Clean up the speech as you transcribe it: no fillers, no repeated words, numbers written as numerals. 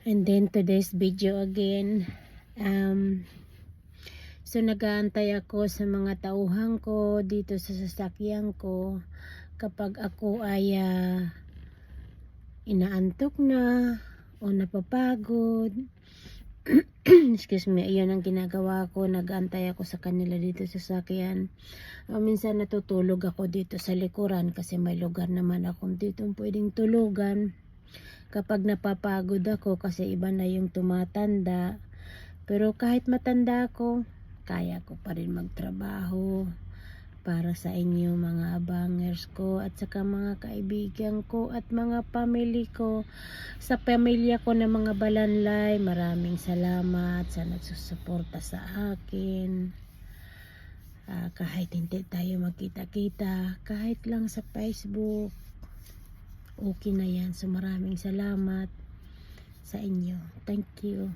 And then today's video again, so nag-aantay ako sa mga tauhan ko dito sa sasakyan ko kapag ako ay inaantok na o napapagod. Excuse me, iyon ang ginagawa ko, nag-aantay ako sa kanila dito sa sasakyan. Minsan natutulog ako dito sa likuran kasi may lugar naman akong dito pwedeng tulugan kapag napapagod ako kasi iba na yung tumatanda. Pero kahit matanda ako, kaya ko pa rin magtrabaho para sa inyo mga abangers ko at saka mga kaibigan ko at mga family ko. Sa pamilya ko na mga balanlay, maraming salamat sa nagsusuporta sa akin. Kahit hindi tayo magkita-kita, kahit lang sa Facebook, okay na yan. So maraming salamat sa inyo. Thank you.